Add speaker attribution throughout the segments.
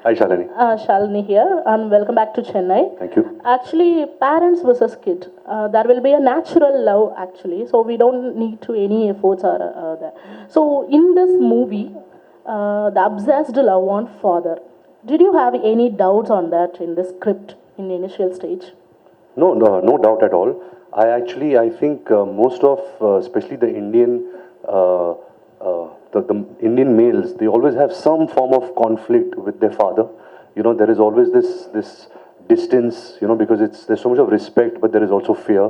Speaker 1: Hi, Shalini.
Speaker 2: Shalini here, and welcome back to Chennai.
Speaker 1: Thank you.
Speaker 2: Actually, parents versus kid, there will be a natural love actually, so we don't need to any efforts or there. So in this movie, the obsessed love on father. Did you have any doubts on that in the script in the initial stage?
Speaker 1: No doubt at all. I think most of, especially the the Indian males, they always have some form of conflict with their father. You know, there is always this distance. You know, because there's so much of respect, but there is also fear.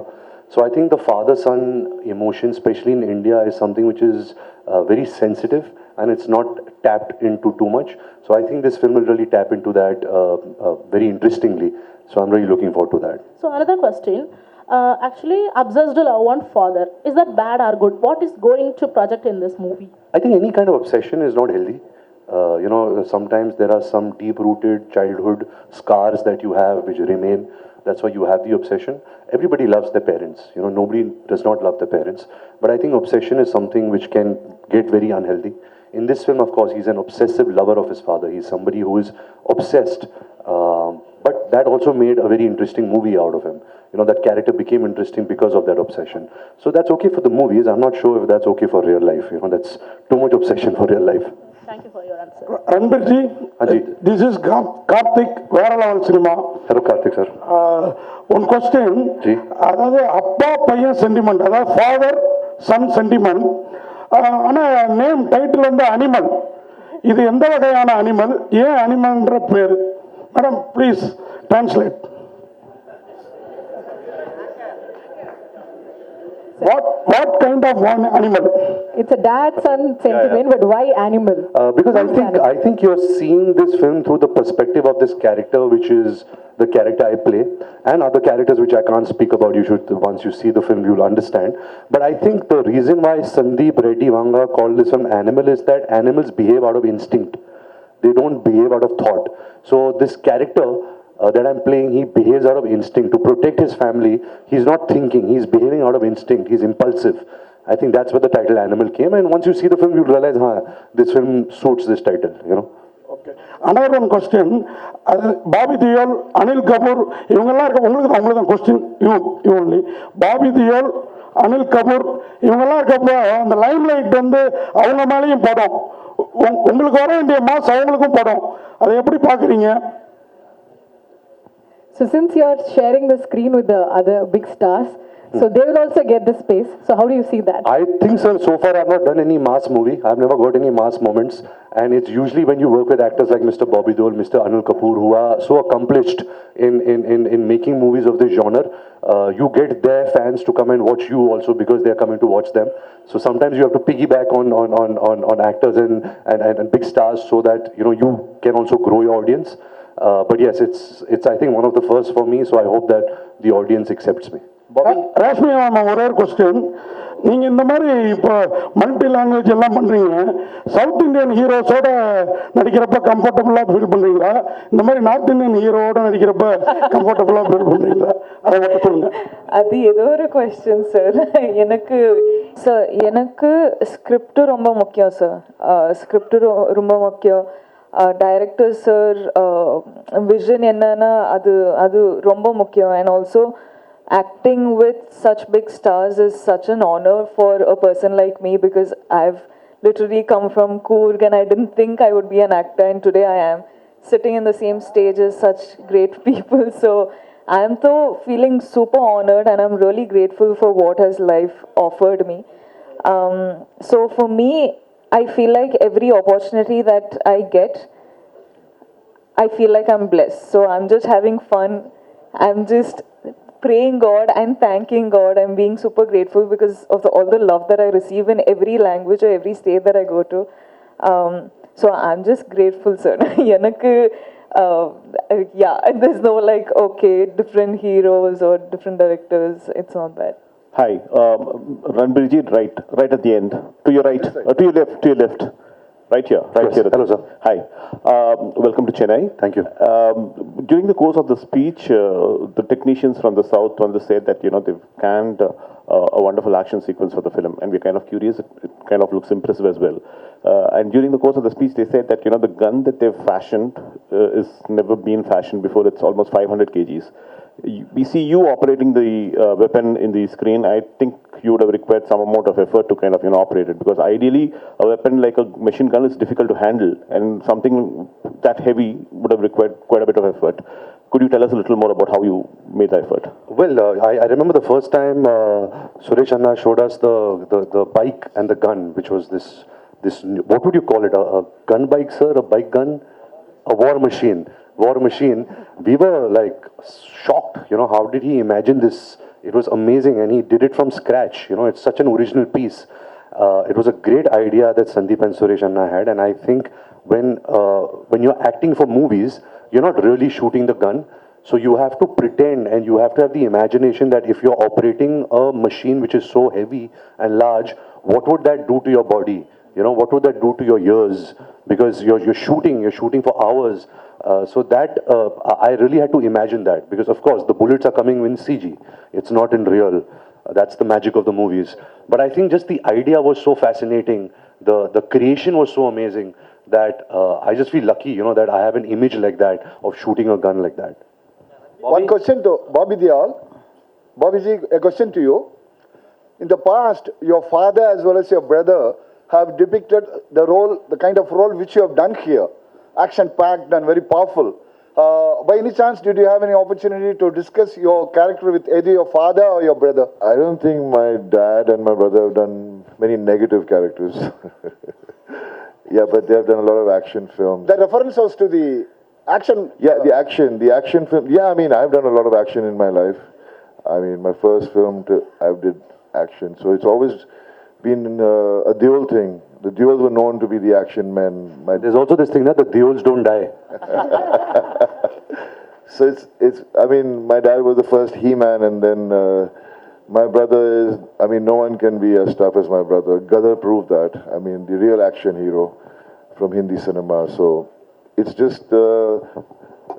Speaker 1: So I think the father-son emotion, especially in India, is something which is very sensitive and it's not tapped into too much. So I think this film will really tap into that very interestingly. So I'm really looking forward to that.
Speaker 2: So another question. Actually, obsessed love on father. Is that bad or good? What is going to project in this movie?
Speaker 1: I think any kind of obsession is not healthy. You know, sometimes there are some deep-rooted childhood scars that you have which remain. That's why you have the obsession. Everybody loves their parents. You know, nobody does not love their parents. But I think obsession is something which can get very unhealthy. In this film, of course, he's an obsessive lover of his father. He's somebody who is obsessed. But that also made a very interesting movie out of him. You know, that character became interesting because of that obsession. So that's okay for the movies. I'm not sure if that's okay for real life. You know, that's too much obsession for real life.
Speaker 2: Thank you for your answer.
Speaker 3: Ranbir ji, this is Karthik, Vera Level Cinema.
Speaker 1: Hello, Karthik sir.
Speaker 3: One question.
Speaker 1: Ji.
Speaker 3: அதாவது அப்பா பையன் sentiment, அதாவது father son sentiment. ஆனால் name title வந்து animal. இது எந்த வகையான animal, ஏன் அனிமல்ன்ற பேர்? Madam please translate. What kind of one animal?
Speaker 4: It's a dad-son sentiment, but why animal?
Speaker 1: Because I think you're seeing this film through the perspective of this character, which is the character I play, and other characters which I can't speak about. You should, once you see the film, you'll understand. But I think the reason why Sandeep Reddy Vanga called this film Animal is that animals behave out of instinct. They don't behave out of thought. So this character that I'm playing, he behaves out of instinct to protect his family. He's not thinking, he's behaving out of instinct, he's impulsive. I think that's where the title Animal came, and once you see the film, you'll realize, this film suits this title, you know.
Speaker 3: Okay. Another one question, Bobby Deol, Anil Kapoor, உங்களுக்கு தான் question, you only. Bobby Deol, Anil Kapoor, இவங்கெல்லாம் இருக்கப்போ அந்த Lime light வந்து அவங்க மேலேயும் படம், உங்களுக்கு வர வேண்டிய மாஸ் அவங்களுக்கும் படம், அதை எப்படி பார்க்குறீங்க?
Speaker 4: So since you're sharing the screen with the other big stars, so they will also get the space. So how do you see that?
Speaker 1: I think, sir, so far I've not done any mass movie. I've never got any mass moments. And it's usually when you work with actors like Mr. Bobby Deol, Mr. Anil Kapoor, who are so accomplished in making movies of this genre, you get their fans to come and watch you also because they're coming to watch them. So sometimes you have to piggyback on actors and big stars so that, you know, you can also grow your audience. But yes, it's I think one of the first for me, so I hope that the audience accepts me.
Speaker 3: Rashmika Mandanna, ஒரே ஒரு question. நீங்கள் இந்த மாதிரி இப்போ multi language எல்லாம் பண்ணுறீங்க, south Indian ஹீரோஸோட நடிக்கிறப்ப கம்ஃபர்டபுளாக feel பண்ணுறீங்களா, இந்த மாதிரி நார்த் இந்தியன் ஹீரோவோட நடிக்கிறப்ப கம்ஃபர்டபுளாக ஃபீல் பண்ணுறீங்களா, அதை மட்டும் சொல்லுங்கள்.
Speaker 5: அது ஏதோ ஒரு கொஸ்டின் சார். எனக்கு ஸ்கிரிப்டு ரொம்ப முக்கியம் சார். ஸ்கிரிப்டு ரொம்ப முக்கியம். டைரக்டர் சார் விஷன் என்னன்னா அது ரொம்ப முக்கியம். And also acting with such big stars is such an honor for a person like me, because I've literally come from Coorg and I didn't think I would be an actor, and today I am sitting in the same stage as such great people. So I am feeling super honored, and I'm really grateful for what has life offered me. So for me, I feel like every opportunity that I get, I feel like I'm blessed. So I'm just having fun. I'm just praying God and thanking God. I'm being super grateful because of all the love that I receive in every language or every state that I go to. So I'm just grateful, sir. Yeah, there's no like, okay, different heroes or different directors. It's not that.
Speaker 6: Hi, Ranbir ji, right at the end. To your right, to your left. Right here, right
Speaker 1: Yes.
Speaker 6: here.
Speaker 1: Hello, sir.
Speaker 6: Hi. Welcome to Chennai.
Speaker 1: Thank you.
Speaker 6: During the course of the speech, the technicians from the south wanted to say that, they've canned a wonderful action sequence for the film, and we're kind of curious. It kind of looks impressive as well. And during the course of the speech, they said that, the gun that they've fashioned is never been fashioned before. It's almost 500 kgs. We see you operating the weapon in the screen. I think you would have required some amount of effort to kind of, operate it, because ideally a weapon like a machine gun is difficult to handle, and something that heavy would have required quite a bit of effort. Could you tell us a little more about how you made the effort?
Speaker 1: Well, I remember the first time Suresh Anna showed us the bike and the gun, which was this what would you call it? A gun bike, sir? A bike gun? A war machine. War machine. We were like shocked. How did he imagine this? It was amazing, and he did it from scratch. It's such an original piece. It was a great idea that Sandeep and Suresh Anna had, and I think when you're acting for movies, you're not really shooting the gun. So you have to pretend, and you have to have the imagination that if you're operating a machine which is so heavy and large, what would that do to your body? What would that do to your ears? Because you're shooting for hours. So that I really had to imagine that, because of course the bullets are coming in CG. It's not in real. That's the magic of the movies. But I think just the idea was so fascinating. The creation was so amazing that I just feel lucky, that I have an image like that of shooting a gun like that.
Speaker 7: One question to Bobby Deol. Bobby ji, a question to you. In the past, your father as well as your brother have depicted the kind of role which you have done here. Action-packed and very powerful. By any chance, did you have any opportunity to discuss your character with either your father or your brother?
Speaker 8: I don't think my dad and my brother have done many negative characters. Yeah, but they have done a lot of action films.
Speaker 7: The reference was to the action.
Speaker 8: Yeah, the action film. Yeah, I mean, I've done a lot of action in my life. I mean, my first film, I did action. So it's always been a dual thing. The duels were known to be the action men.
Speaker 1: There's also this thing that the duels don't die.
Speaker 8: So I mean, my dad was the first He-Man, and then my brother is, I mean, no one can be as tough as my brother. Gadar proved that. I mean, the real action hero from Hindi cinema. So it's just,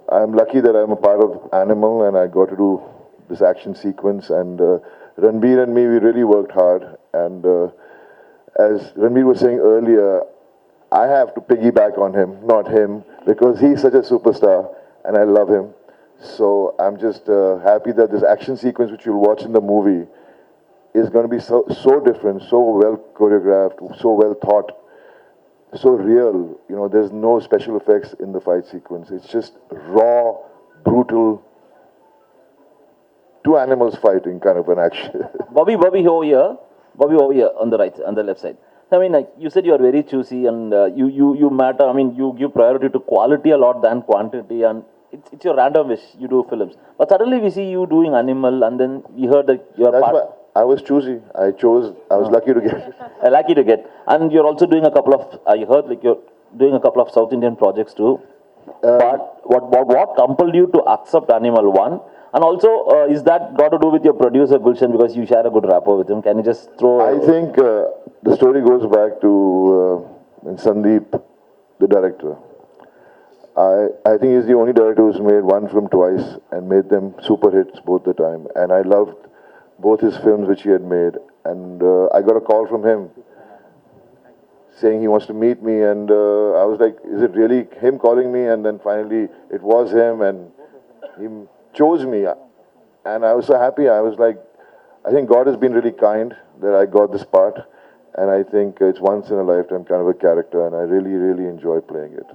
Speaker 8: I'm lucky that I'm a part of Animal, and I got to do this action sequence. And Ranbir and me, we really worked hard. And as Ranbir was saying earlier, I have to piggyback on him, not him, because he's such a superstar, and I love him. So I'm just happy that this action sequence, which you'll watch in the movie, is going to be so different, so well choreographed, so well thought, so real. There's no special effects in the fight sequence. It's just raw, brutal, two animals fighting kind of an action.
Speaker 9: Bobby over here. Bobby over here on the right, on the left side. I mean, like you said, you are very choosy, and you matter. I mean, you give priority to quality a lot than quantity, and it's your random wish. You do films, but suddenly we see you doing Animal, and then we heard that you are
Speaker 8: That's
Speaker 9: part.
Speaker 8: why I was choosy. I was lucky to get it.
Speaker 9: Lucky to get, and you're also doing a couple of. I heard like you're doing a couple of South Indian projects too. But what compelled you to accept Animal One? And also, is that got to do with your producer Gulshan, because you share a good rapport with him? Can you just throw?
Speaker 8: I think the story goes back to Sandeep, the director. I think he's the only director who's made one film twice and made them super hits both the time. And I loved both his films which he had made. And I got a call from him saying he wants to meet me. And I was like, is it really him calling me? And then finally it was him, and he chose me. And I was so happy. I was like, I think God has been really kind that I got this part. And I think it's once in a lifetime kind of a character. And I really, really enjoyed playing it.